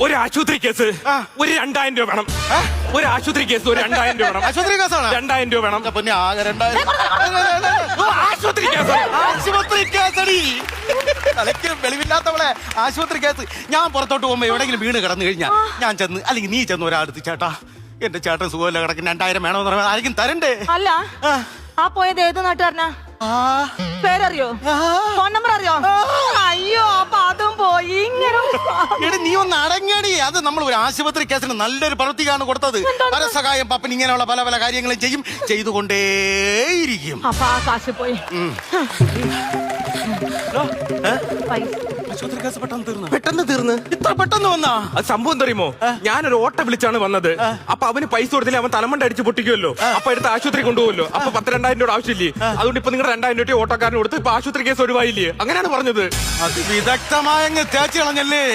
ഒരു ആശുപത്രി കേസ് ഒരു 2000 രൂപ വേണം. ഒരു ആശുപത്രി കേസ് ഒരു 2000 രൂപ വേണം. ആശുപത്രി കേസാണ്. 2000 രൂപ വേണം. പിന്നെ ആകെ 2000. ആശുപത്രി കേസ്. ആശുപത്രി കേസടി. തലയ്ക്ക് വെളിവില്ലാത്തവളെ. ആശുപത്രി കേസ്. ഞാൻ പുറത്തോട്ട് പോകുമ്പോ എവിടെയെങ്കിലും വീണ് കിടന്നു കഴിഞ്ഞാൽ ഞാൻ ചെന്ന്, അല്ലെങ്കിൽ നീ ചെന്ന് ഒരാടുത്ത്, ചേട്ടാ എന്റെ ചേട്ടൻ സുഖമില്ല കിടക്കുന്ന 2000 വേണമെന്ന് പറഞ്ഞാൽ ആരെങ്കിലും തരണ്ടേ? അല്ല, ആ പോയത് ഏത് നാട്ടുകാരനാ? പേരറിയോ? ഫോൺ നമ്പർ അറിയോ? അയ്യോ, അപ്പൊ അതും പോയി. ഇങ്ങനെ എടി നീ ഒന്ന് അടങ്ങടി. അത് നമ്മൾ ഒരു ആശുപത്രി കേസിന് നല്ലൊരു പ്രവൃത്തിക്കാണ് കൊടുത്തത്. പരസഹായം പപ്പൻ ഇങ്ങനെയുള്ള പല പല കാര്യങ്ങളും ചെയ്തുകൊണ്ടേയിരിക്കും. അപ്പൊ ആ കാശ് പോയി. ആശുപത്രി കേസ് പെട്ടെന്ന് തീർന്ന് ഇത്ര പെട്ടെന്ന് വന്നാ? അത് സംഭവം തരുമോ? ഞാനൊരു ഓട്ടോ വിളിച്ചാണ് വന്നത്. അപ്പൊ അവന് പൈസ കൊടുത്തില്ല, അവൻ തലമണ്ട അടിച്ച് പൊട്ടിക്കുമല്ലോ. അപ്പൊ എടുത്ത് ആശുപത്രി കൊണ്ടുപോകല്ലോ. അപ്പൊ 10-2000 രൂപ ആവശ്യമില്ലേ? അതുകൊണ്ട് ഇപ്പൊ നിങ്ങളുടെ 2000 രൂപ ഓട്ടോക്കാരന് കൊടുത്ത് ഇപ്പൊ ആശുപത്രി കേസ് ഒഴിവായില്ലേ? അങ്ങനെയാണ് പറഞ്ഞത്. അത് വിദഗ്ധമായ തേച്ച് കളഞ്ഞല്ലേ.